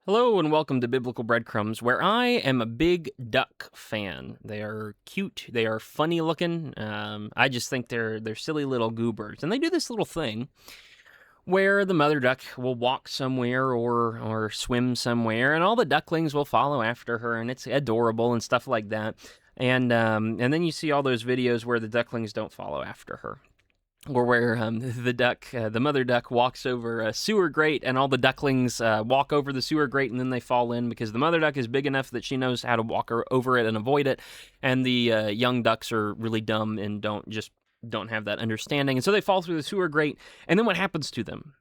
Hello and welcome to Biblical Breadcrumbs, where I am a big duck fan. They are cute, they are funny looking. I just think they're silly little goobers, and they do this little thing where the mother duck will walk somewhere or swim somewhere, and all the ducklings will follow after her, and it's adorable and stuff like that. And then you see all those videos where the ducklings don't follow after her, or where the mother duck walks over a sewer grate, and all the ducklings walk over the sewer grate, and then they fall in because the mother duck is big enough that she knows how to walk over it and avoid it, and the young ducks are really dumb and don't have that understanding, and so they fall through the sewer grate. And then what happens to them?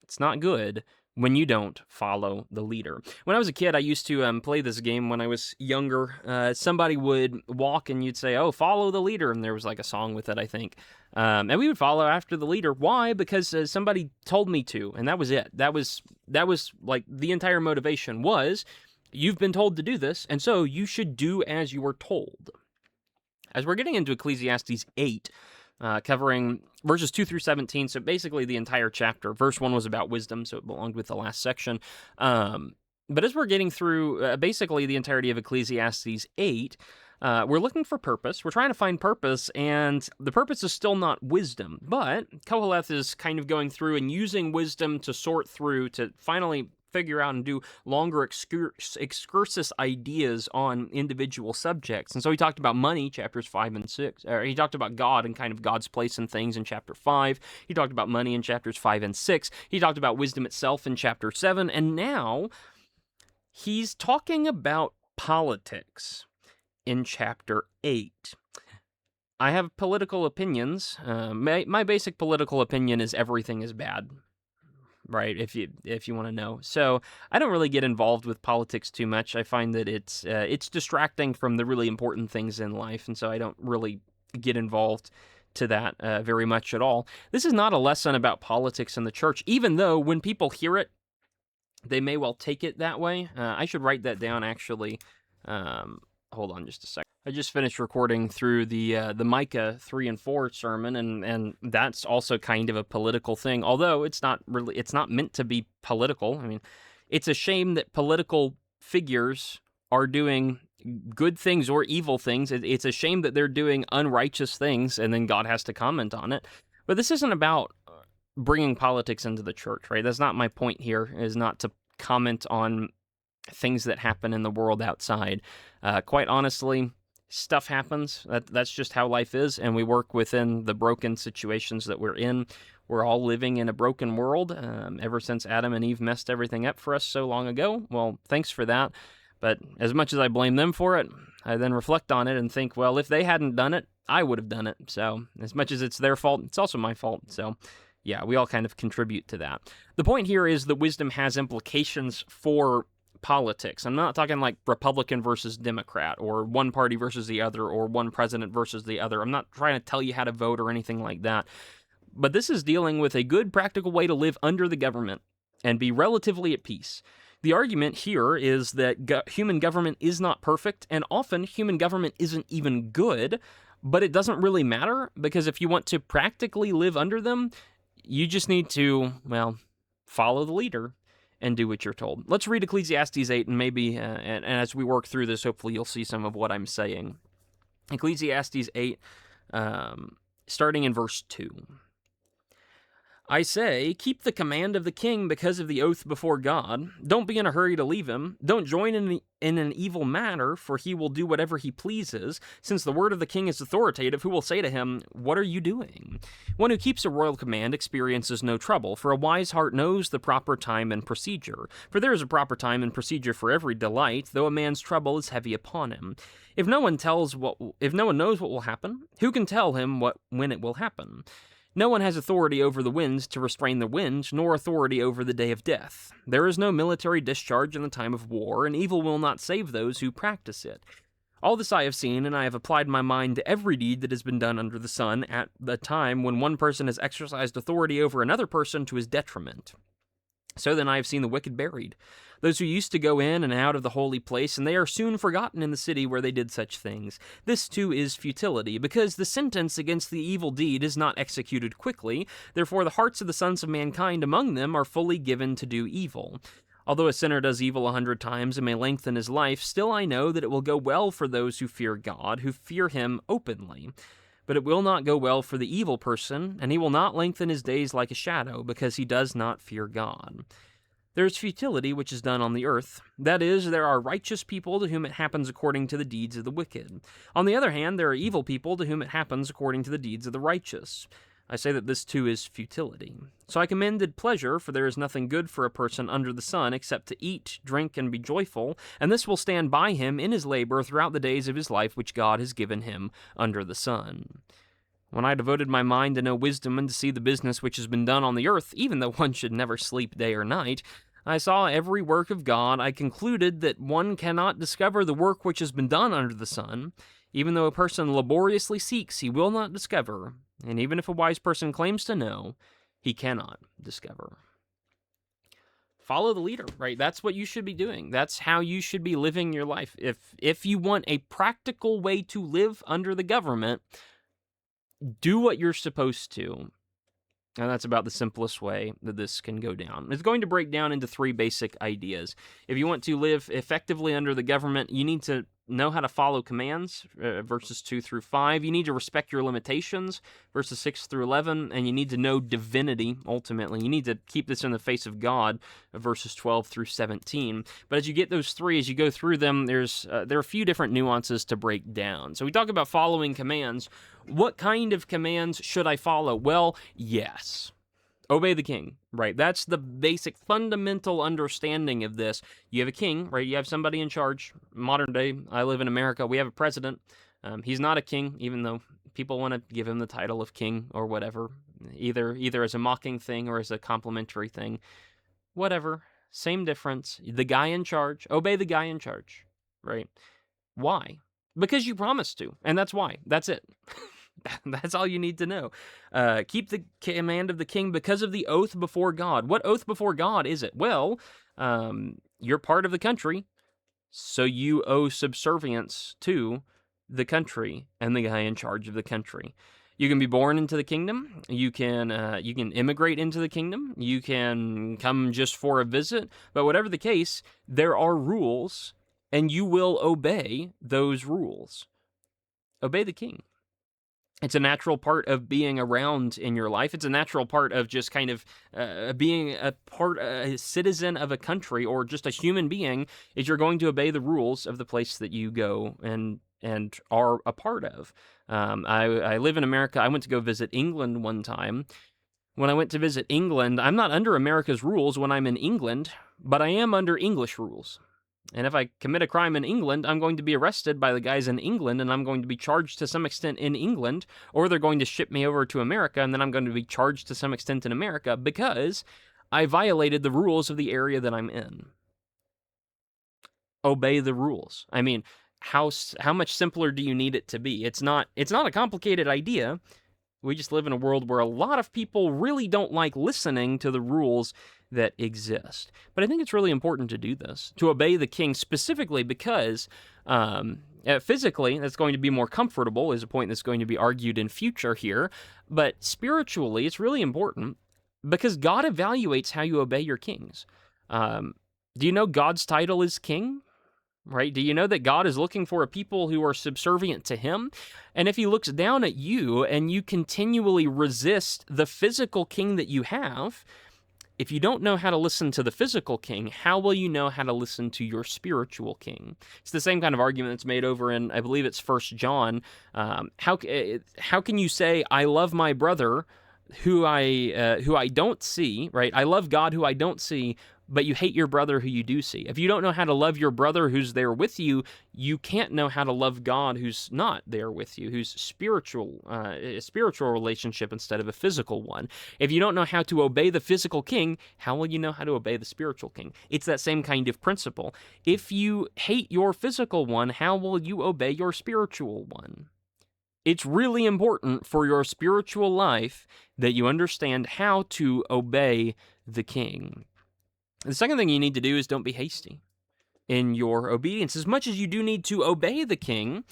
It's not good when you don't follow the leader. When I was a kid, I used to play this game when I was younger. Somebody would walk and you'd say, "Oh, follow the leader," and there was like a song with it, I think. And we would follow after the leader. Why? Because somebody told me to, and that was it. That was like the entire motivation was, you've been told to do this, and so you should do as you were told. As we're getting into Ecclesiastes 8, covering verses 2 through 17, so basically the entire chapter. Verse 1 was about wisdom, so it belonged with the last section. But as we're getting through basically the entirety of Ecclesiastes 8, we're looking for purpose. We're trying to find purpose, and the purpose is still not wisdom. But Koheleth is kind of going through and using wisdom to sort through, to finally figure out and do longer excursus ideas on individual subjects. And so he talked about money, chapters 5 and 6. He talked about God and kind of God's place in things in chapter 5. He talked about money in chapters 5 and 6. He talked about wisdom itself in chapter 7. And now he's talking about politics in chapter 8. I have political opinions. My basic political opinion is everything is bad. Right, if you want to know. So I don't really get involved with politics too much. I find that it's distracting from the really important things in life, and so I don't really get involved to that very much at all. This is not a lesson about politics in the church, even though when people hear it, they may well take it that way. I should write that down, actually. Hold on just a second. I just finished recording through the Micah 3 and 4 sermon, and that's also kind of a political thing, although it's not meant to be political. I mean, it's a shame that political figures are doing good things or evil things. It's a shame that they're doing unrighteous things, and then God has to comment on it. But this isn't about bringing politics into the church, right? That's not my point here, is not to comment on things that happen in the world outside. Quite honestly, stuff happens. That's just how life is, and we work within the broken situations that we're in. We're all living in a broken world ever since Adam and Eve messed everything up for us so long ago. Well, thanks for that. But as much as I blame them for it, I then reflect on it and think, well, if they hadn't done it, I would have done it. So as much as it's their fault, it's also my fault. So yeah, we all kind of contribute to that. The point here is that wisdom has implications for politics. I'm not talking like Republican versus Democrat, or one party versus the other, or one president versus the other. I'm not trying to tell you how to vote or anything like that. But this is dealing with a good, practical way to live under the government and be relatively at peace. The argument here is that human government is not perfect, and often human government isn't even good, but it doesn't really matter, because if you want to practically live under them, you just need to, well, follow the leader and do what you're told. Let's read Ecclesiastes 8, and maybe, and as we work through this, hopefully you'll see some of what I'm saying. Ecclesiastes 8, starting in verse 2. I say, keep the command of the king because of the oath before God. Don't be in a hurry to leave him. Don't join in an evil matter, for he will do whatever he pleases. Since the word of the king is authoritative, who will say to him, what are you doing? One who keeps a royal command experiences no trouble, for a wise heart knows the proper time and procedure. For there is a proper time and procedure for every delight, though a man's trouble is heavy upon him. If no one knows what will happen, who can tell him when it will happen? No one has authority over the winds to restrain the wind, nor authority over the day of death. There is no military discharge in the time of war, and evil will not save those who practice it. All this I have seen, and I have applied my mind to every deed that has been done under the sun at the time when one person has exercised authority over another person to his detriment. So then I have seen the wicked buried, those who used to go in and out of the holy place, and they are soon forgotten in the city where they did such things. This too is futility, because the sentence against the evil deed is not executed quickly. Therefore the hearts of the sons of mankind among them are fully given to do evil. Although a sinner does evil 100 times and may lengthen his life, still I know that it will go well for those who fear God, who fear him openly. But it will not go well for the evil person, and he will not lengthen his days like a shadow, because he does not fear God. There is futility which is done on the earth. That is, there are righteous people to whom it happens according to the deeds of the wicked. On the other hand, there are evil people to whom it happens according to the deeds of the righteous. I say that this too is futility. So I commended pleasure, for there is nothing good for a person under the sun except to eat, drink, and be joyful, and this will stand by him in his labor throughout the days of his life which God has given him under the sun. When I devoted my mind to know wisdom and to see the business which has been done on the earth, even though one should never sleep day or night, I saw every work of God. I concluded that one cannot discover the work which has been done under the sun. Even though a person laboriously seeks, he will not discover, and even if a wise person claims to know, he cannot discover. Follow the leader, right? That's what you should be doing. That's how you should be living your life. If you want a practical way to live under the government, do what you're supposed to. And that's about the simplest way that this can go down. It's going to break down into 3 basic ideas. If you want to live effectively under the government, you need to know how to follow commands, verses 2 through 5. You need to respect your limitations, verses 6 through 11. And you need to know divinity, ultimately. You need to keep this in the face of God, verses 12 through 17. But as you get those 3, as you go through them, there are a few different nuances to break down. So we talk about following commands. What kind of commands should I follow? Well, yes. Obey the king, right? That's the basic fundamental understanding of this. You have a king, right? You have somebody in charge. Modern day, I live in America. We have a president. He's not a king, even though people want to give him the title of king or whatever, either as a mocking thing or as a complimentary thing. Whatever. Same difference. The guy in charge. Obey the guy in charge, right? Why? Because you promised to, and that's why. That's it. That's all you need to know. Keep the command of the king because of the oath before God. What oath before God is it? Well, you're part of the country, so you owe subservience to the country and the guy in charge of the country. You can be born into the kingdom. You can immigrate into the kingdom. You can come just for a visit. But whatever the case, there are rules, and you will obey those rules. Obey the king. It's a natural part of being around in your life. It's a natural part of just kind of being a citizen of a country or just a human being, is you're going to obey the rules of the place that you go and are a part of. I live in America. I went to go visit England one time. When I went to visit England, I'm not under America's rules when I'm in England, but I am under English rules. And if I commit a crime in England, I'm going to be arrested by the guys in England, and I'm going to be charged to some extent in England, or they're going to ship me over to America, and then I'm going to be charged to some extent in America because I violated the rules of the area that I'm in. Obey the rules. I mean, how much simpler do you need it to be? It's not a complicated idea. We just live in a world where a lot of people really don't like listening to the rules that exist. But I think it's really important to do this, to obey the king specifically because physically that's going to be more comfortable, is a point that's going to be argued in future here. But spiritually, it's really important because God evaluates how you obey your kings. Do you know God's title is king? Right? Do you know that God is looking for a people who are subservient to him? And if he looks down at you and you continually resist the physical king that you have, if you don't know how to listen to the physical king, how will you know how to listen to your spiritual king? It's the same kind of argument that's made over in, I believe it's 1 John. How can you say, I love my brother who I don't see, right? I love God who I don't see, but you hate your brother who you do see. If you don't know how to love your brother who's there with you, you can't know how to love God who's not there with you, who's a spiritual relationship instead of a physical one. If you don't know how to obey the physical king, how will you know how to obey the spiritual king? It's that same kind of principle. If you hate your physical one, how will you obey your spiritual one? It's really important for your spiritual life that you understand how to obey the king. The second thing you need to do is don't be hasty in your obedience. As much as you do need to obey the king,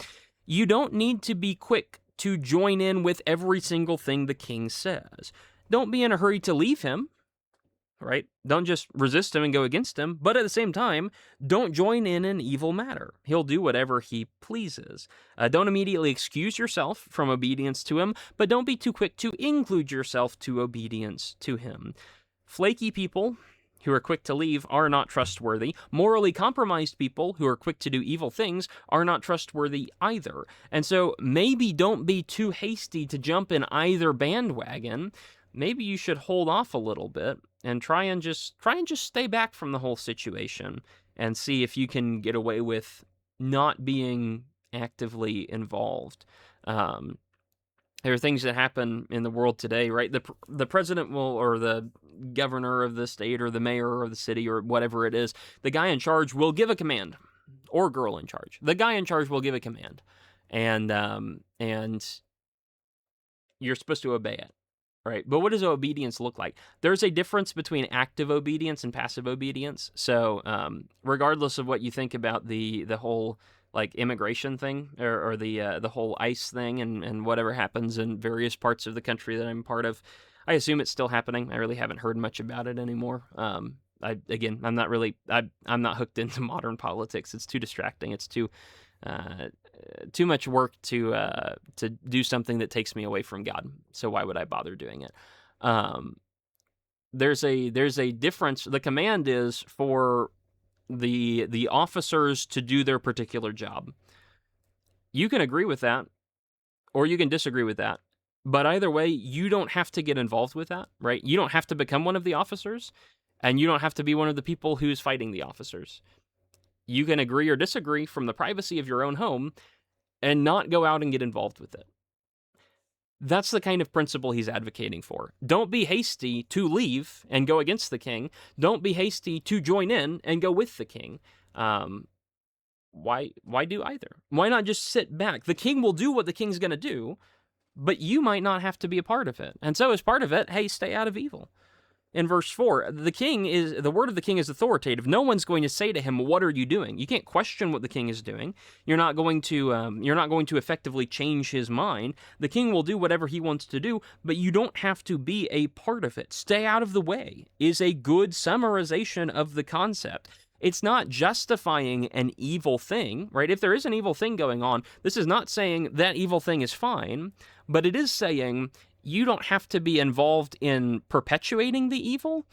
you don't need to be quick to join in with every single thing the king says. Don't be in a hurry to leave him. right? Don't just resist him and go against him, but at the same time, don't join in an evil matter. He'll do whatever he pleases. Don't immediately excuse yourself from obedience to him, but don't be too quick to include yourself to obedience to him. Flaky people who are quick to leave are not trustworthy. Morally compromised people who are quick to do evil things are not trustworthy either. And so maybe don't be too hasty to jump in either bandwagon. Maybe you should hold off a little bit and try and just stay back from the whole situation and see if you can get away with not being actively involved. There are things that happen in the world today, right? The president will, or the governor of the state, or the mayor of the city, or whatever it is, the guy in charge will give a command, or girl in charge. The guy in charge will give a command, and you're supposed to obey it, right? But what does obedience look like? There's a difference between active obedience and passive obedience. So, regardless of what you think about the whole like immigration thing or the whole ICE thing and whatever happens in various parts of the country that I'm part of, I assume it's still happening. I really haven't heard much about it anymore. I'm not hooked into modern politics. It's too distracting. It's too much work to do something that takes me away from God. So why would I bother doing it? There's a difference. The command is for the officers to do their particular job. You can agree with that, or you can disagree with that. But either way, you don't have to get involved with that, right? You don't have to become one of the officers, and you don't have to be one of the people who's fighting the officers. You can agree or disagree from the privacy of your own home and not go out and get involved with it. That's the kind of principle he's advocating for. Don't be hasty to leave and go against the king. Don't be hasty to join in and go with the king. Why do either? Why not just sit back? The king will do what the king's going to do, but you might not have to be a part of it. And so as part of it, hey, stay out of evil. In verse 4, the word of the king is authoritative. No one's going to say to him, "What are you doing?" You can't question what the king is doing. You're not going to effectively change his mind. The king will do whatever he wants to do, but you don't have to be a part of it. Stay out of the way is a good summarization of the concept. It's not justifying an evil thing, right? If there is an evil thing going on, this is not saying that evil thing is fine, but it is saying you don't have to be involved in perpetuating the evil,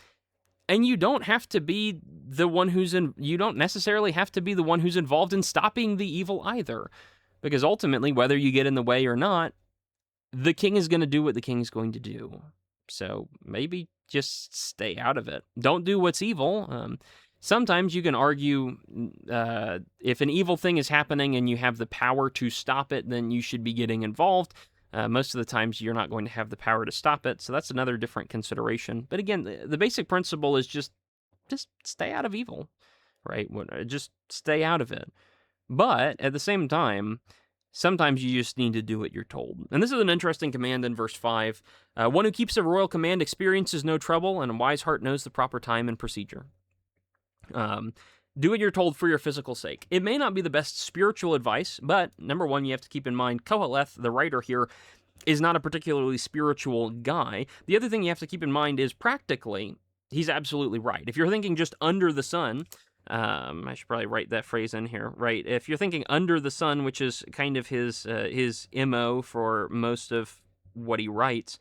and you don't have to be the one you don't necessarily have to be the one who's involved in stopping the evil either. Because ultimately, whether you get in the way or not, the king is going to do what the king's going to do. So maybe just stay out of it. Don't do what's evil. Sometimes you can argue if an evil thing is happening and you have the power to stop it, then you should be getting involved. Most of the times you're not going to have the power to stop it, so that's another different consideration. But again, the basic principle is just stay out of evil, right? Just stay out of it. But at the same time, sometimes you just need to do what you're told. And this is an interesting command in verse 5. One who keeps a royal command experiences no trouble, and a wise heart knows the proper time and procedure. Do what you're told for your physical sake. It may not be the best spiritual advice, but number one, you have to keep in mind, Koheleth, the writer here, is not a particularly spiritual guy. The other thing you have to keep in mind is practically, he's absolutely right. If you're thinking just under the sun, I should probably write that phrase in here, right? If you're thinking under the sun, which is kind of his MO for most of what he writes,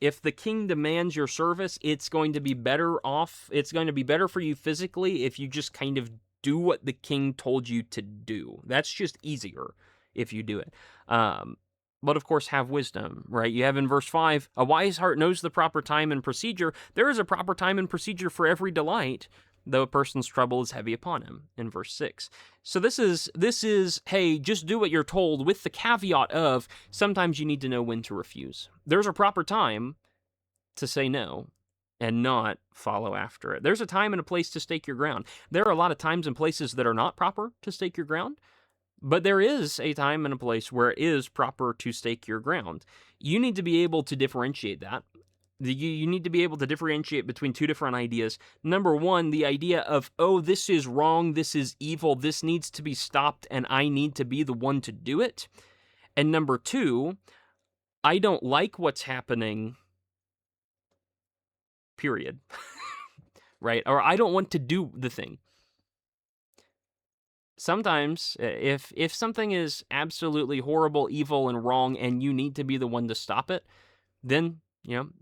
if the king demands your service, it's going to be better for you physically if you just kind of do what the king told you to do. That's just easier if you do it. But of course, have wisdom, right? You have in verse 5, a wise heart knows the proper time and procedure. There is a proper time and procedure for every delight, though a person's trouble is heavy upon him, in verse 6. So this is, hey, just do what you're told, with the caveat of sometimes you need to know when to refuse. There's a proper time to say no and not follow after it. There's a time and a place to stake your ground. There are a lot of times and places that are not proper to stake your ground, but there is a time and a place where it is proper to stake your ground. You need to be able to differentiate that. You need to be able to differentiate between two different ideas. Number one, the idea of, oh, this is wrong, this is evil, this needs to be stopped, and I need to be the one to do it. And number two, I don't like what's happening, period. Right? Or I don't want to do the thing. Sometimes if something is absolutely horrible, evil, and wrong, and you need to be the one to stop it, then,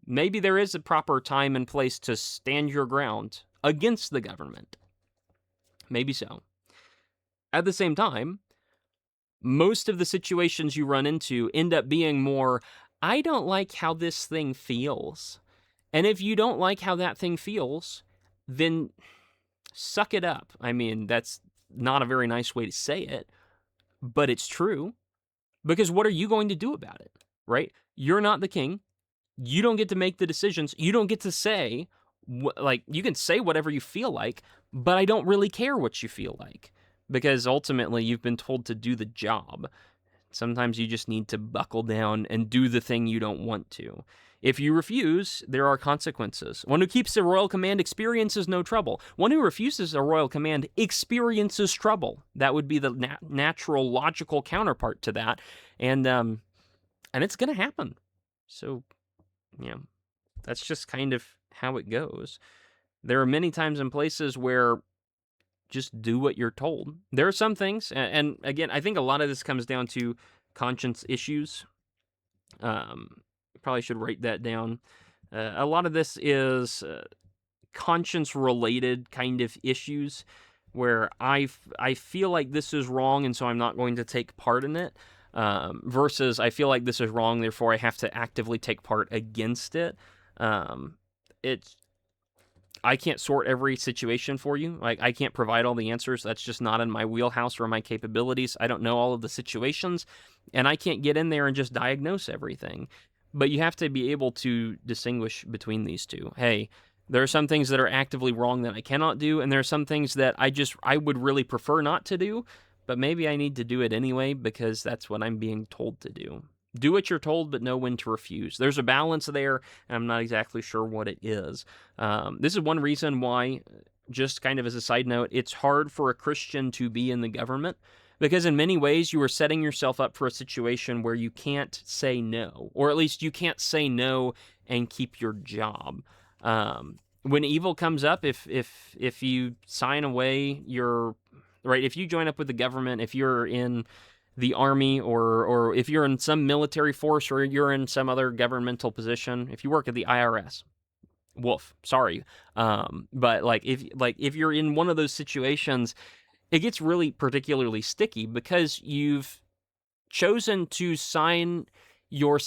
maybe there is a proper time and place to stand your ground against the government. Maybe so. At the same time, most of the situations you run into end up being more, I don't like how this thing feels. And if you don't like how that thing feels, then suck it up. I mean, that's not a very nice way to say it, but it's true. Because what are you going to do about it, right? You're not the king. You don't get to make the decisions. You don't get to say, you can say whatever you feel like, but I don't really care what you feel like. Because ultimately, you've been told to do the job. Sometimes you just need to buckle down and do the thing you don't want to. If you refuse, there are consequences. One who keeps a royal command experiences no trouble. One who refuses a royal command experiences trouble. That would be the natural, logical counterpart to that. And it's going to happen. So, that's just kind of how it goes. There are many times and places where just do what you're told. There are some things, and again, I think a lot of this comes down to conscience issues. Probably should write that down. A lot of this is conscience-related kind of issues where I feel like this is wrong, and so I'm not going to take part in it, versus I feel like this is wrong, therefore I have to actively take part against it. I can't sort every situation for you. Like, I can't provide all the answers. That's just not in my wheelhouse or my capabilities. I don't know all of the situations, and I can't get in there and just diagnose everything. But you have to be able to distinguish between these two. Hey, there are some things that are actively wrong that I cannot do, and there are some things that I would really prefer not to do, but maybe I need to do it anyway because that's what I'm being told to do. Do what you're told, but know when to refuse. There's a balance there, and I'm not exactly sure what it is. This is one reason why, just kind of as a side note, it's hard for a Christian to be in the government, because in many ways you are setting yourself up for a situation where you can't say no, or at least you can't say no and keep your job. When evil comes up, if you sign away if you join up with the government, if you're in the army, or if you're in some military force, or you're in some other governmental position, if you work at the IRS, sorry. But if you're in one of those situations, it gets really particularly sticky because you've chosen to sign your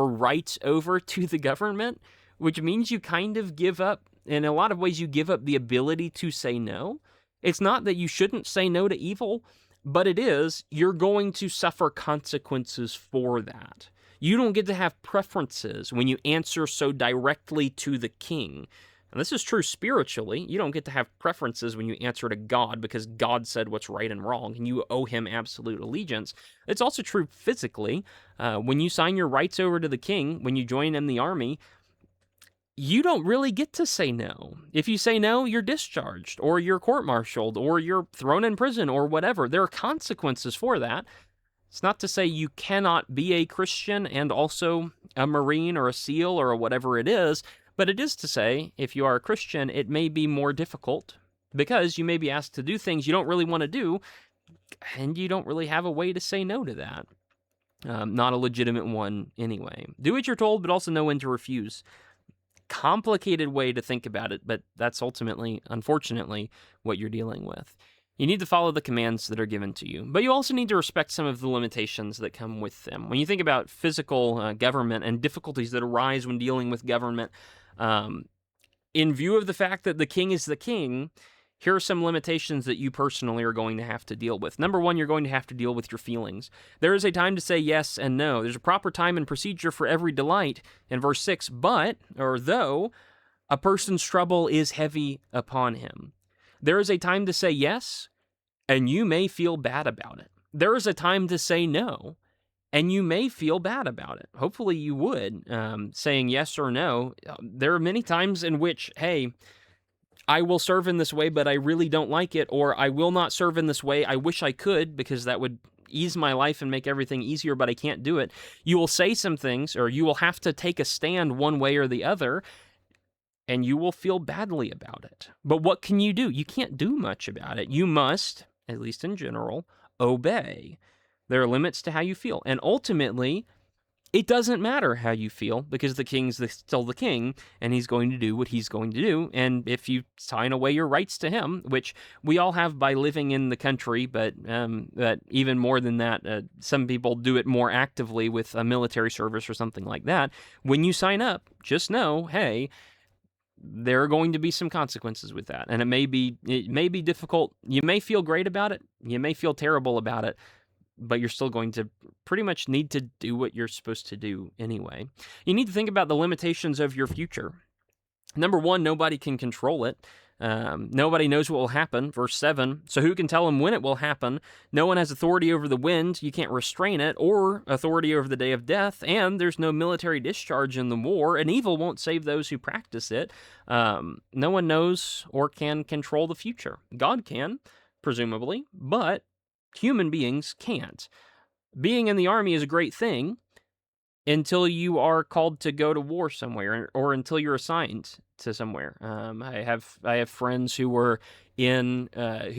rights over to the government, which means you kind of give up, in a lot of ways, you give up the ability to say no. It's not that you shouldn't say no to evil, but it is, you're going to suffer consequences for that. You don't get to have preferences when you answer so directly to the king. And this is true spiritually. You don't get to have preferences when you answer to God because God said what's right and wrong, and you owe him absolute allegiance. It's also true physically. When you sign your rights over to the king, when you join in the army, you don't really get to say no. If you say no, you're discharged, or you're court-martialed, or you're thrown in prison, or whatever. There are consequences for that. It's not to say you cannot be a Christian and also a Marine or a SEAL or whatever it is, but it is to say, if you are a Christian, it may be more difficult because you may be asked to do things you don't really want to do, and you don't really have a way to say no to that. Not a legitimate one anyway. Do what you're told, but also know when to refuse. Complicated way to think about it, but that's ultimately, unfortunately, what you're dealing with. You need to follow the commands that are given to you, but you also need to respect some of the limitations that come with them. When you think about physical government and difficulties that arise when dealing with government, in view of the fact that the king is the king, here are some limitations that you personally are going to have to deal with. Number one, you're going to have to deal with your feelings. There is a time to say yes and no. There's a proper time and procedure for every delight. In verse 6, though, a person's trouble is heavy upon him. There is a time to say yes, and you may feel bad about it. There is a time to say no, and you may feel bad about it. Hopefully you would, saying yes or no. There are many times in which, hey, I will serve in this way, but I really don't like it, or I will not serve in this way. I wish I could, because that would ease my life and make everything easier, but I can't do it. You will say some things, or you will have to take a stand one way or the other, and you will feel badly about it. But what can you do? You can't do much about it. You must, at least in general, obey. There are limits to how you feel. And ultimately, it doesn't matter how you feel because the king's still the king and he's going to do what he's going to do. And if you sign away your rights to him, which we all have by living in the country, but even more than that, some people do it more actively with a military service or something like that. When you sign up, just know, hey, there are going to be some consequences with that. And it may be difficult. You may feel great about it. You may feel terrible about it. But you're still going to pretty much need to do what you're supposed to do anyway. You need to think about the limitations of your future. Number one, nobody can control it. Nobody knows what will happen. Verse 7, so who can tell him when it will happen? No one has authority over the wind. You can't restrain it, or authority over the day of death. And there's no military discharge in the war. And evil won't save those who practice it. No one knows or can control the future. God can, presumably, but human beings can't. Being in the army is a great thing until you are called to go to war somewhere, or until you're assigned to somewhere. I have friends who were in it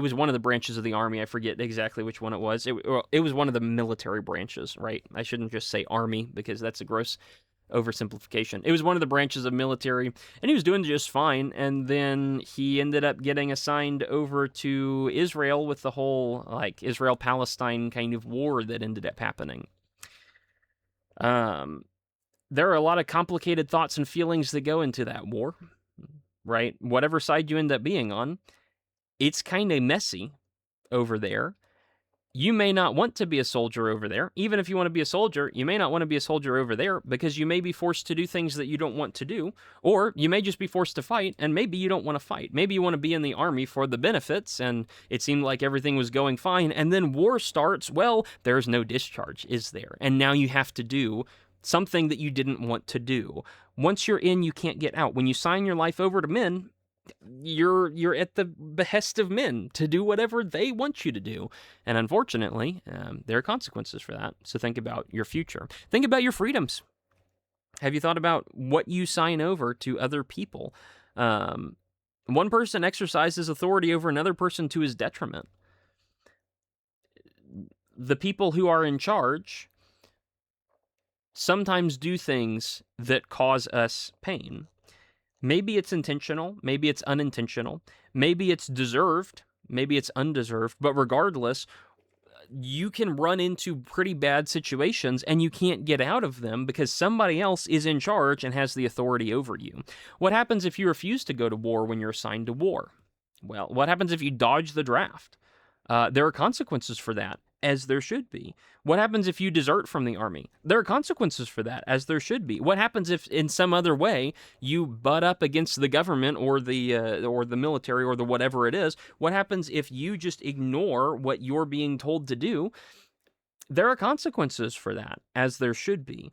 was one of the branches of the army. I forget exactly which one it was. It was one of the military branches, right? I shouldn't just say army because that's a gross oversimplification. It was one of the branches of military, and he was doing just fine, and then he ended up getting assigned over to Israel with the whole, like, Israel-Palestine kind of war that ended up happening. There are a lot of complicated thoughts and feelings that go into that war, right? Whatever side you end up being on, it's kind of messy over there. You may not want to be a soldier over there. Even if you want to be a soldier, you may not want to be a soldier over there because you may be forced to do things that you don't want to do, or you may just be forced to fight, and maybe you don't want to fight. Maybe you want to be in the army for the benefits, and it seemed like everything was going fine, and then war starts. Well, there's no discharge, is there? And now you have to do something that you didn't want to do. Once you're in, you can't get out. When you sign your life over to men, you're at the behest of men to do whatever they want you to do. And unfortunately, there are consequences for that. So think about your future. Think about your freedoms. Have you thought about what you sign over to other people? One person exercises authority over another person to his detriment. The people who are in charge sometimes do things that cause us pain. Maybe it's intentional, maybe it's unintentional, maybe it's deserved, maybe it's undeserved, but regardless, you can run into pretty bad situations and you can't get out of them because somebody else is in charge and has the authority over you. What happens if you refuse to go to war when you're assigned to war? Well, what happens if you dodge the draft? There are consequences for that, as there should be. What happens if you desert from the army? There are consequences for that, as there should be. What happens if, in some other way, you butt up against the government or the military or the whatever it is? What happens if you just ignore what you're being told to do? There are consequences for that, as there should be.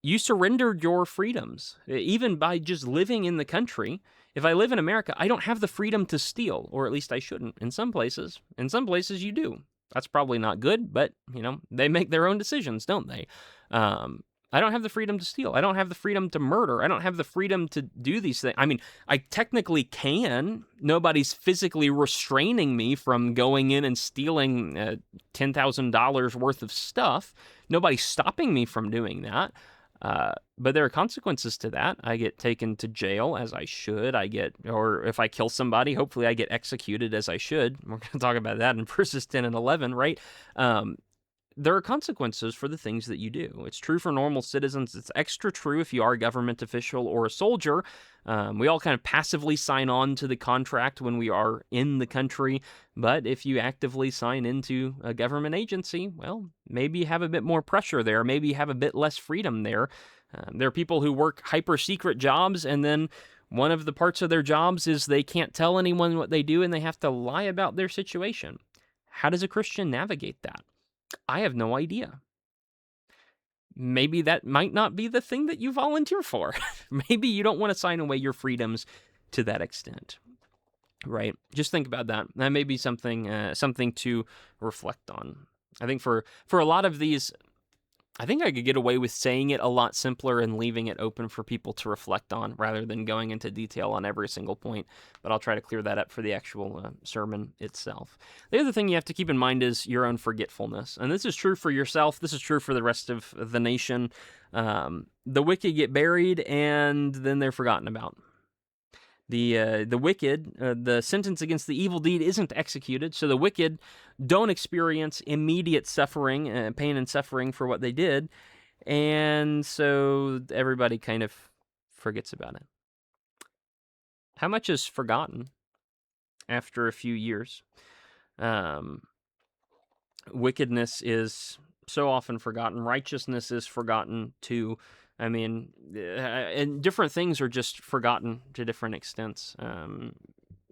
You surrendered your freedoms, even by just living in the country. If I live in America, I don't have the freedom to steal, or at least I shouldn't. In some places you do. That's probably not good, but, they make their own decisions, don't they? I don't have the freedom to steal. I don't have the freedom to murder. I don't have the freedom to do these things. I mean, I technically can. Nobody's physically restraining me from going in and stealing $10,000 worth of stuff. Nobody's stopping me from doing that. But there are consequences to that. I get taken to jail as I should. Or if I kill somebody, hopefully I get executed as I should. We're going to talk about that in verses 10 and 11, right? There are consequences for the things that you do. It's true for normal citizens. It's extra true if you are a government official or a soldier. We all kind of passively sign on to the contract when we are in the country. But if you actively sign into a government agency, well, maybe you have a bit more pressure there. Maybe you have a bit less freedom there. There are people who work hyper-secret jobs, and then one of the parts of their jobs is they can't tell anyone what they do, and they have to lie about their situation. How does a Christian navigate that? I have no idea. Maybe that might not be the thing that you volunteer for. Maybe you don't want to sign away your freedoms to that extent, right? Just think about that. That may be something to reflect on. I think for a lot of these I think I could get away with saying it a lot simpler and leaving it open for people to reflect on rather than going into detail on every single point, but I'll try to clear that up for the actual sermon itself. The other thing you have to keep in mind is your own forgetfulness, and this is true for yourself, this is true for the rest of the nation. The wicked get buried and then they're forgotten about. The wicked, the sentence against the evil deed isn't executed, so the wicked don't experience immediate suffering, pain and suffering for what they did, and so everybody kind of forgets about it. How much is forgotten after a few years? Wickedness is so often forgotten. Righteousness is forgotten too. I mean, and different things are just forgotten to different extents.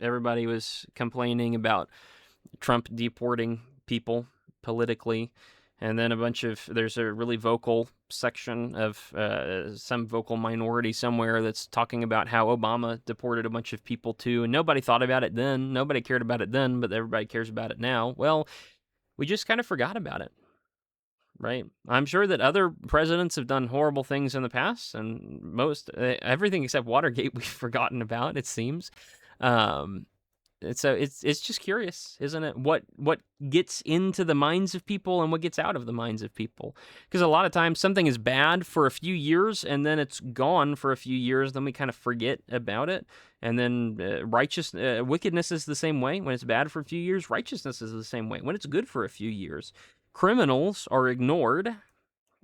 Everybody was complaining about Trump deporting people politically, and then there's a really vocal section of some vocal minority somewhere that's talking about how Obama deported a bunch of people too, and nobody thought about it then, nobody cared about it then, but everybody cares about it now. Well, we just kind of forgot about it. Right. I'm sure that other presidents have done horrible things in the past, and everything except Watergate we've forgotten about, it seems. Um, so it's just curious, isn't it? What gets into the minds of people and what gets out of the minds of people? Because a lot of times something is bad for a few years and then it's gone for a few years. Then we kind of forget about it. And then wickedness is the same way. When it's bad for a few years, righteousness is the same way. When it's good for a few years, criminals are ignored.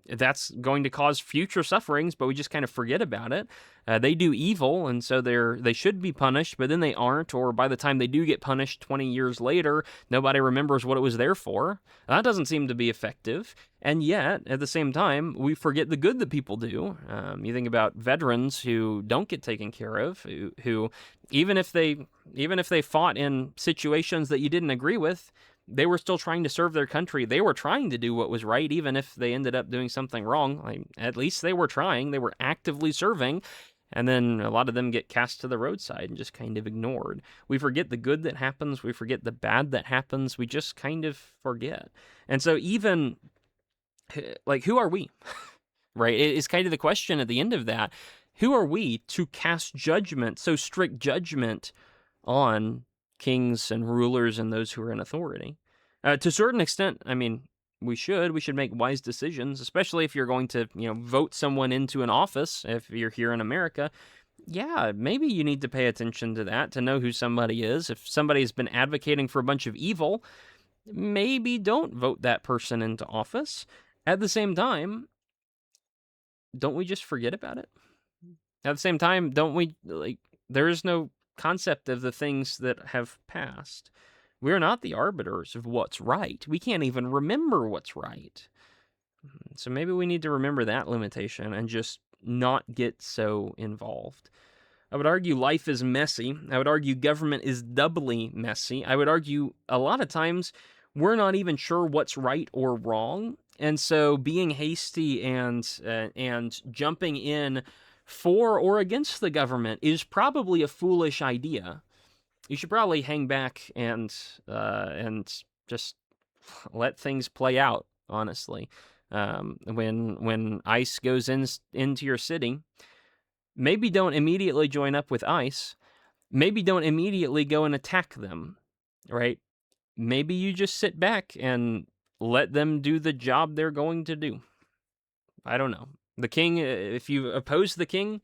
That's going to cause future sufferings, but we just kind of forget about it. They do evil, and so they should be punished, but then they aren't, or by the time they do get punished 20 years later, nobody remembers what it was there for. That doesn't seem to be effective, and yet, at the same time, we forget the good that people do. You think about veterans who don't get taken care of, who even if they fought in situations that you didn't agree with, they were still trying to serve their country. They were trying to do what was right, even if they ended up doing something wrong. At least they were trying. They were actively serving. And then a lot of them get cast to the roadside and just kind of ignored. We forget the good that happens. We forget the bad that happens. We just kind of forget. And so even, who are we? Right? It's kind of the question at the end of that. Who are we to cast judgment, so strict judgment on kings and rulers and those who are in authority? To a certain extent, I mean, we should make wise decisions, especially if you're going to, vote someone into an office. If you're here in America, yeah, maybe you need to pay attention to that to know who somebody is. If somebody's been advocating for a bunch of evil, maybe don't vote that person into office. At the same time, don't we just forget about it? At the same time, don't we, there is no concept of the things that have passed. We're not the arbiters of what's right. We can't even remember what's right. So maybe we need to remember that limitation and just not get so involved. I would argue life is messy. I would argue government is doubly messy. I would argue a lot of times we're not even sure what's right or wrong. And so being hasty and jumping in for or against the government is probably a foolish idea. You should probably hang back and just let things play out. Honestly, when ICE goes into your city, maybe don't immediately join up with ICE. Maybe don't immediately go and attack them. Right? Maybe you just sit back and let them do the job they're going to do. I don't know. The king, if you oppose the king,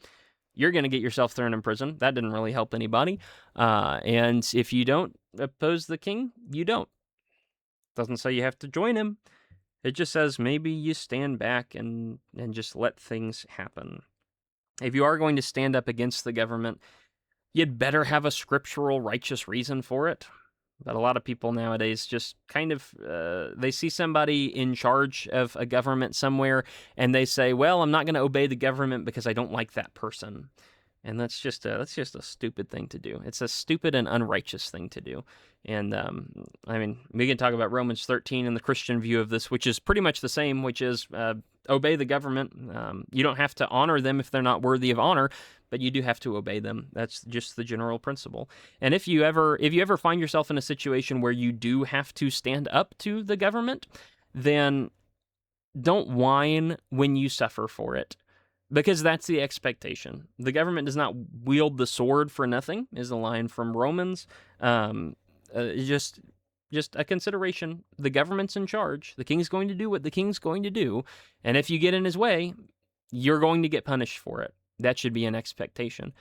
you're going to get yourself thrown in prison. That didn't really help anybody. And if you don't oppose the king, you don't. Doesn't say you have to join him. It just says maybe you stand back and just let things happen. If you are going to stand up against the government, you'd better have a scriptural righteous reason for it. But a lot of people nowadays just kind of, they see somebody in charge of a government somewhere, and they say, well, I'm not going to obey the government because I don't like that person. And that's just a stupid thing to do. It's a stupid and unrighteous thing to do. And, I mean, we can talk about Romans 13 and the Christian view of this, which is pretty much the same, which is obey the government. You don't have to honor them if they're not worthy of honor, but you do have to obey them. That's just the general principle. And if you ever find yourself in a situation where you do have to stand up to the government, then don't whine when you suffer for it, because that's the expectation. The government does not wield the sword for nothing, is a line from Romans. Um, just a consideration. The government's in charge. The king's going to do what the king's going to do, and if you get in his way, you're going to get punished for it. That should be an expectation.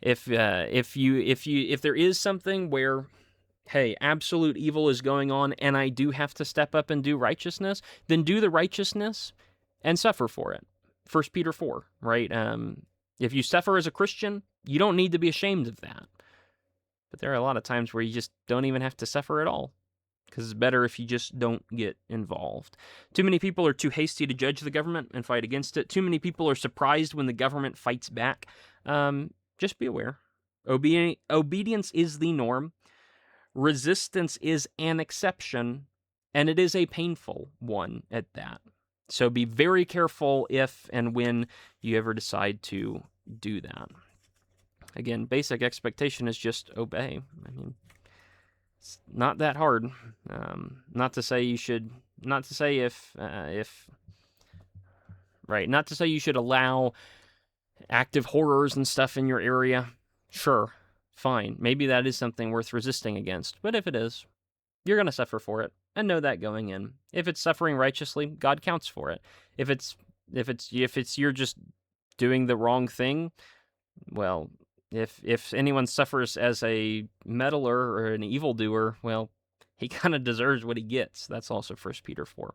If there is something where, hey, absolute evil is going on and I do have to step up and do righteousness, then do the righteousness and suffer for it. 1 Peter 4, right? If you suffer as a Christian, you don't need to be ashamed of that. But there are a lot of times where you just don't even have to suffer at all, because it's better if you just don't get involved. Too many people are too hasty to judge the government and fight against it. Too many people are surprised when the government fights back. Just be aware. Obedience is the norm. Resistance is an exception, and it is a painful one at that. So be very careful if and when you ever decide to do that. Again, basic expectation is just obey. I mean, it's not that hard. Not to say you should allow active horrors and stuff in your area. Sure, fine. Maybe that is something worth resisting against. But if it is, you're going to suffer for it, and know that going in. If it's suffering righteously, God counts for it. If it's you're just doing the wrong thing, well, if anyone suffers as a meddler or an evildoer, well, he kind of deserves what he gets. That's also 1 Peter 4.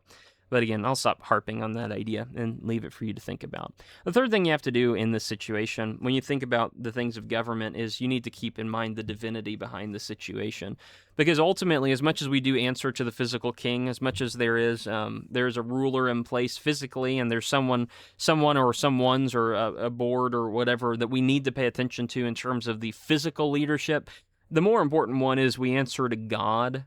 But again, I'll stop harping on that idea and leave it for you to think about. The third thing you have to do in this situation, when you think about the things of government, is you need to keep in mind the divinity behind the situation. Because ultimately, as much as we do answer to the physical king, as much as there is a ruler in place physically, and there's someone or someones or a board or whatever that we need to pay attention to in terms of the physical leadership, the more important one is we answer to God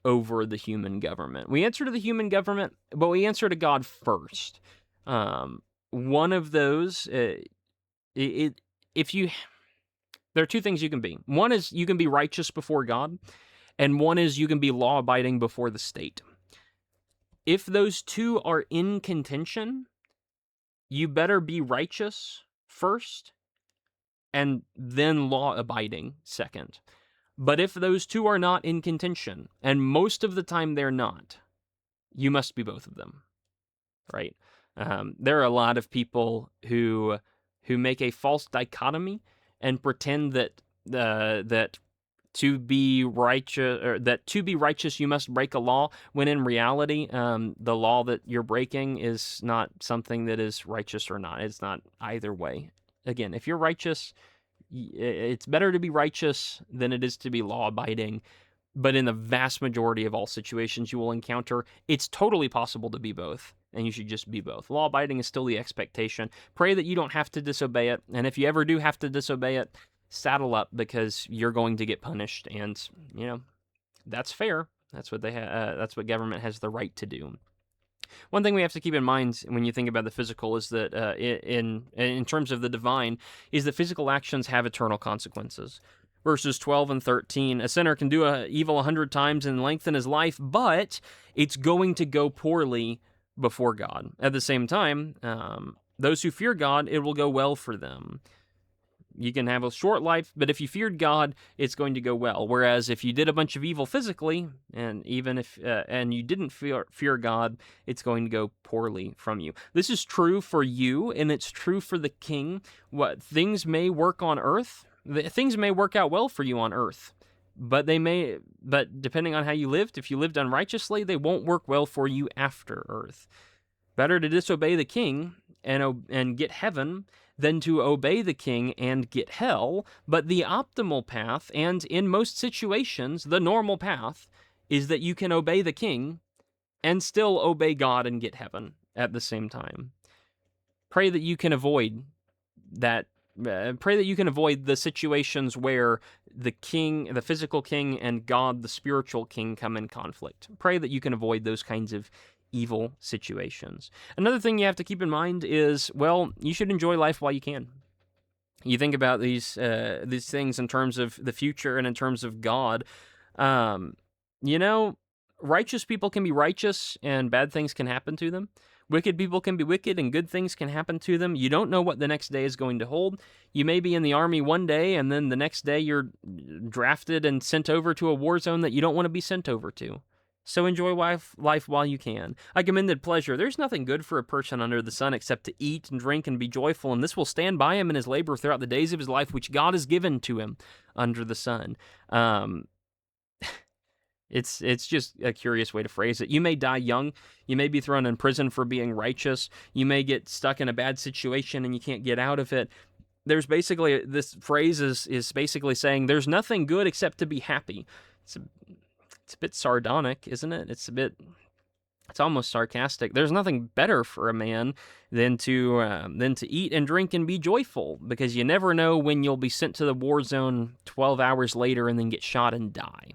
over the human government. We answer to the human government, but we answer to God first. One of those, there are two things you can be. One is you can be righteous before God, and one is you can be law-abiding before the state. If those two are in contention, you better be righteous first, and then law-abiding second. But if those two are not in contention, and most of the time they're not, you must be both of them, right? There are a lot of people who make a false dichotomy and pretend that to be righteous you must break a law, when in reality the law that you're breaking is not something that is righteous or not. It's not either way. Again, if you're righteous, it's better to be righteous than it is to be law-abiding. But in the vast majority of all situations you will encounter, it's totally possible to be both, and you should just be both. Law-abiding is still the expectation. Pray that you don't have to disobey it, and if you ever do have to disobey it, saddle up, because you're going to get punished, and, that's fair. That's what that's what government has the right to do. One thing we have to keep in mind when you think about the physical is that in terms of the divine, is that physical actions have eternal consequences. Verses 12 and 13, a sinner can do evil 100 times and lengthen his life, but it's going to go poorly before God. At the same time, those who fear God, it will go well for them. You can have a short life, but if you feared God, it's going to go well. Whereas if you did a bunch of evil physically, and even if and you didn't fear God, it's going to go poorly from you. This is true for you, and it's true for the king. Things may work on earth, things may work out well for you on earth, but depending on how you lived, if you lived unrighteously, they won't work well for you after earth. Better to disobey the king and get heaven than to obey the king and get hell. But the optimal path, and in most situations, the normal path, is that you can obey the king and still obey God and get heaven at the same time. Pray that you can avoid that. Pray that you can avoid the situations where the king, the physical king, and God, the spiritual king, come in conflict. Pray that you can avoid those kinds of evil situations. Another thing you have to keep in mind is, well, you should enjoy life while you can. You think about these things in terms of the future and in terms of God. Righteous people can be righteous and bad things can happen to them. Wicked people can be wicked and good things can happen to them. You don't know what the next day is going to hold. You may be in the army one day and then the next day you're drafted and sent over to a war zone that you don't want to be sent over to. So enjoy life while you can. I commended pleasure. There's nothing good for a person under the sun except to eat and drink and be joyful, and this will stand by him in his labor throughout the days of his life, which God has given to him under the sun. It's just a curious way to phrase it. You may die young. You may be thrown in prison for being righteous. You may get stuck in a bad situation and you can't get out of it. There's basically, this phrase is basically saying there's nothing good except to be happy. It's a bit sardonic, isn't it? It's almost sarcastic. There's nothing better for a man than to eat and drink and be joyful, because you never know when you'll be sent to the war zone 12 hours later and then get shot and die.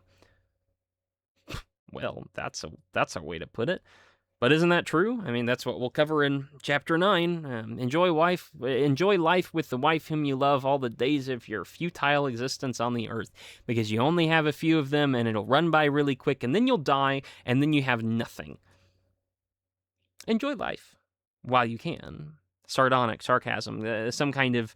Well, that's a way to put it. But isn't that true? I mean, that's what we'll cover in chapter 9. Enjoy life with the wife whom you love all the days of your futile existence on the earth, because you only have a few of them, and it'll run by really quick, and then you'll die, and then you have nothing. Enjoy life while you can. Sardonic, sarcasm, some kind of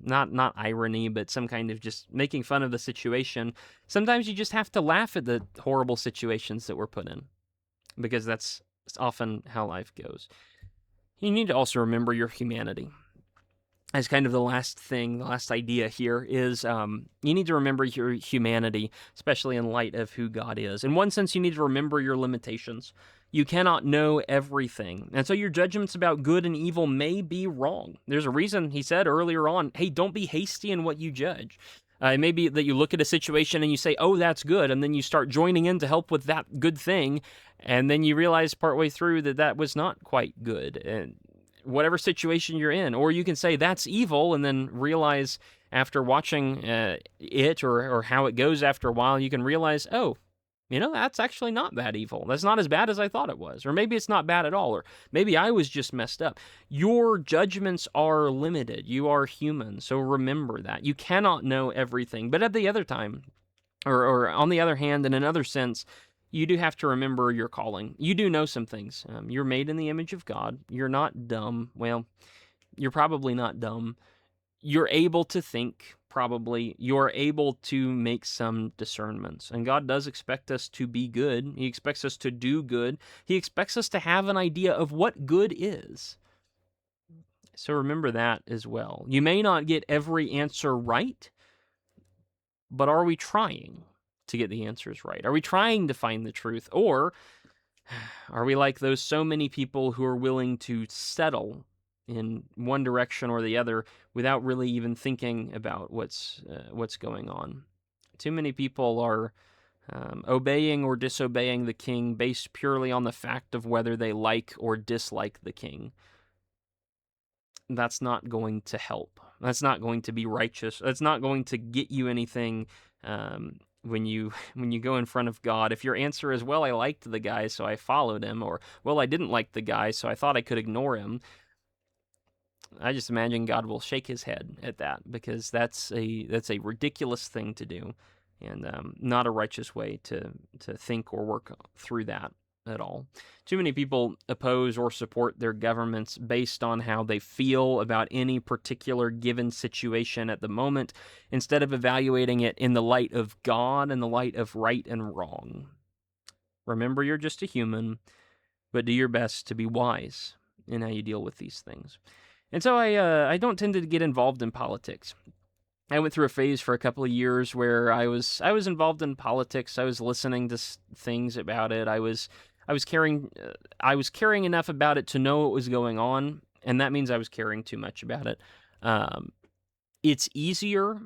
not irony, but some kind of just making fun of the situation. Sometimes you just have to laugh at the horrible situations that we're put in, because that's often how life goes. You need to also remember your humanity. As kind of the last idea here is you need to remember your humanity, especially in light of who God is. In one sense, you need to remember your limitations. You cannot know everything, and so your judgments about good and evil may be wrong. There's a reason he said earlier on, hey, don't be hasty in what you judge. It may be that you look at a situation and you say, oh, that's good, and then you start joining in to help with that good thing, and then you realize partway through that was not quite good, and whatever situation you're in. Or you can say, that's evil, and then realize after watching it or how it goes after a while, you can realize, oh, that's actually not that evil. That's not as bad as I thought it was. Or maybe it's not bad at all. Or maybe I was just messed up. Your judgments are limited. You are human. So remember that. You cannot know everything. But at the other time, or on the other hand, in another sense, you do have to remember your calling. You do know some things. You're made in the image of God. You're not dumb. Well, you're probably not dumb. You're able to think, probably. You're able to make some discernments. And God does expect us to be good. He expects us to do good. He expects us to have an idea of what good is. So remember that as well. You may not get every answer right, but are we trying to get the answers right? Are we trying to find the truth? Or are we like those so many people who are willing to settle in one direction or the other without really even thinking about what's going on? Too many people are obeying or disobeying the king based purely on the fact of whether they like or dislike the king. That's not going to help. That's not going to be righteous. That's not going to get you anything when you go in front of God. If your answer is, well, I liked the guy, so I followed him, or, well, I didn't like the guy, so I thought I could ignore him, I just imagine God will shake his head at that, because that's a ridiculous thing to do, and not a righteous way to think or work through that at all. Too many people oppose or support their governments based on how they feel about any particular given situation at the moment, instead of evaluating it in the light of God and the light of right and wrong. Remember, you're just a human, but do your best to be wise in how you deal with these things. And so I don't tend to get involved in politics. I went through a phase for a couple of years where I was involved in politics. I was listening to things about it. I was caring enough about it to know what was going on, and that means I was caring too much about it. It's easier.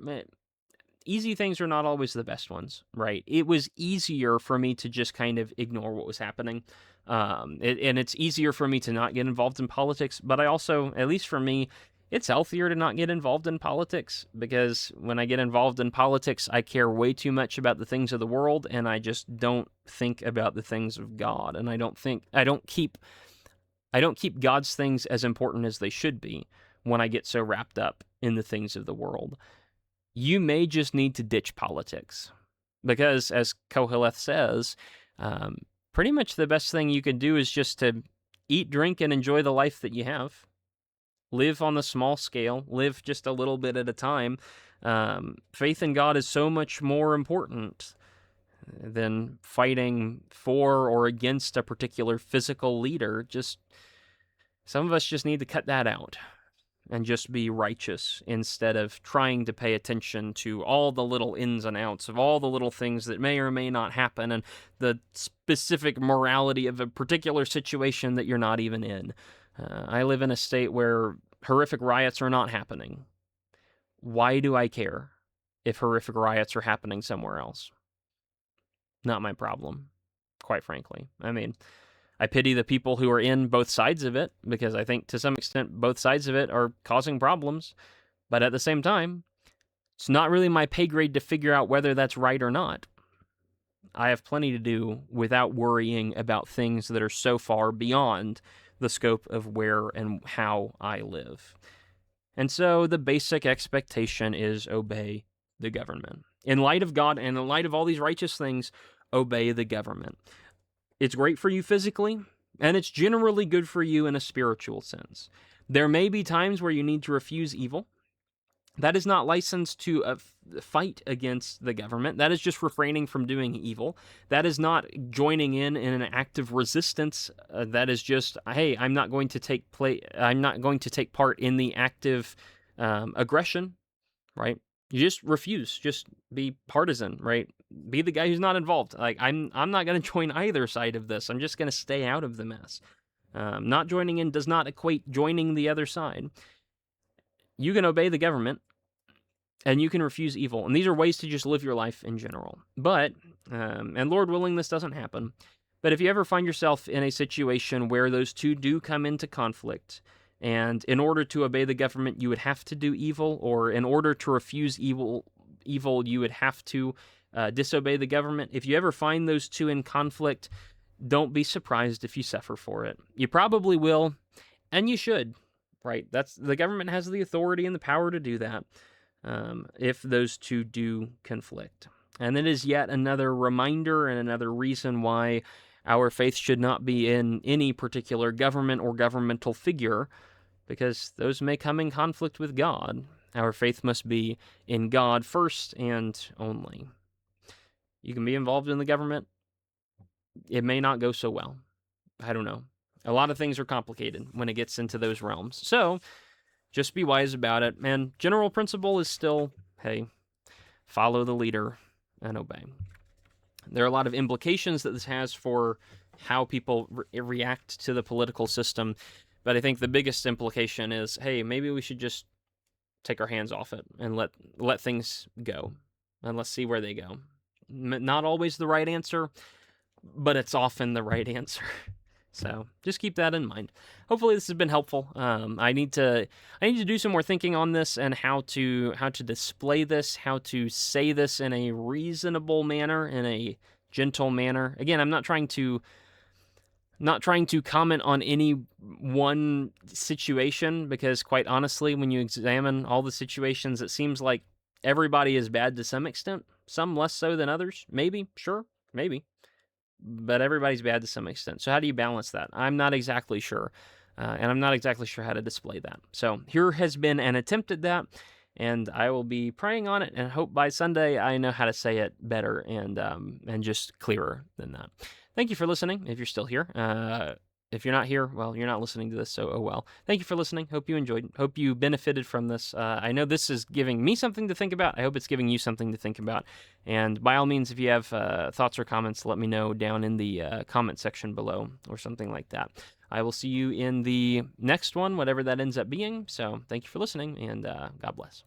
Easy things are not always the best ones, right? It was easier for me to just kind of ignore what was happening. And it's easier for me to not get involved in politics, but I also, at least for me, it's healthier to not get involved in politics, because when I get involved in politics, I care way too much about the things of the world, and I just don't think about the things of God, and I don't keep God's things as important as they should be when I get so wrapped up in the things of the world. You may just need to ditch politics, because as Koheleth says, pretty much the best thing you can do is just to eat, drink, and enjoy the life that you have. Live on the small scale, live just a little bit at a time. Faith in God is so much more important than fighting for or against a particular physical leader. Just some of us just need to cut that out and just be righteous instead of trying to pay attention to all the little ins and outs of all the little things that may or may not happen and the specific morality of a particular situation that you're not even in. I live in a state where horrific riots are not happening. Why do I care if horrific riots are happening somewhere else? Not my problem, quite frankly. I mean, I pity the people who are in both sides of it, because I think to some extent both sides of it are causing problems. But at the same time, it's not really my pay grade to figure out whether that's right or not. I have plenty to do without worrying about things that are so far beyond the scope of where and how I live. And so the basic expectation is obey the government. In light of God and in light of all these righteous things, obey the government. It's great for you physically, and it's generally good for you in a spiritual sense. There may be times where you need to refuse evil. That is not licensed to fight against the government. That is just refraining from doing evil. That is not joining in an active resistance. That is just, hey, I'm not going to take part in the active aggression, right? You just refuse. Just be partisan, right? Be the guy who's not involved. Like, I'm not going to join either side of this. I'm just going to stay out of the mess. Not joining in does not equate joining the other side. You can obey the government, and you can refuse evil. And these are ways to just live your life in general. But, and Lord willing, this doesn't happen. But if you ever find yourself in a situation where those two do come into conflict, and in order to obey the government, you would have to do evil, or in order to refuse evil, you would have to disobey the government. If you ever find those two in conflict, don't be surprised if you suffer for it. You probably will, and you should, right? The government has the authority and the power to do that if those two do conflict. And it is yet another reminder and another reason why our faith should not be in any particular government or governmental figure, because those may come in conflict with God. Our faith must be in God first and only. You can be involved in the government. It may not go so well. I don't know. A lot of things are complicated when it gets into those realms. So just be wise about it. And general principle is still, hey, follow the leader and obey. There are a lot of implications that this has for how people react to the political system. But I think the biggest implication is, hey, maybe we should just take our hands off it and let things go. And let's see where they go. Not always the right answer, but it's often the right answer. So just keep that in mind. Hopefully this has been helpful. I need to do some more thinking on this and how to display this, how to say this in a reasonable manner, in a gentle manner. Again, I'm not trying to comment on any one situation, because quite honestly, when you examine all the situations, it seems like everybody is bad to some extent, some less so than others. Maybe, sure, maybe. But everybody's bad to some extent. So how do you balance that? I'm not exactly sure. And I'm not exactly sure how to display that. So here has been an attempt at that, and I will be praying on it, and hope by Sunday I know how to say it better and just clearer than that. Thank you for listening, if you're still here. If you're not here, well, you're not listening to this, so oh well. Thank you for listening. Hope you enjoyed. Hope you benefited from this. I know this is giving me something to think about. I hope it's giving you something to think about. And by all means, if you have thoughts or comments, let me know down in the comment section below or something like that. I will see you in the next one, whatever that ends up being. So thank you for listening, and God bless.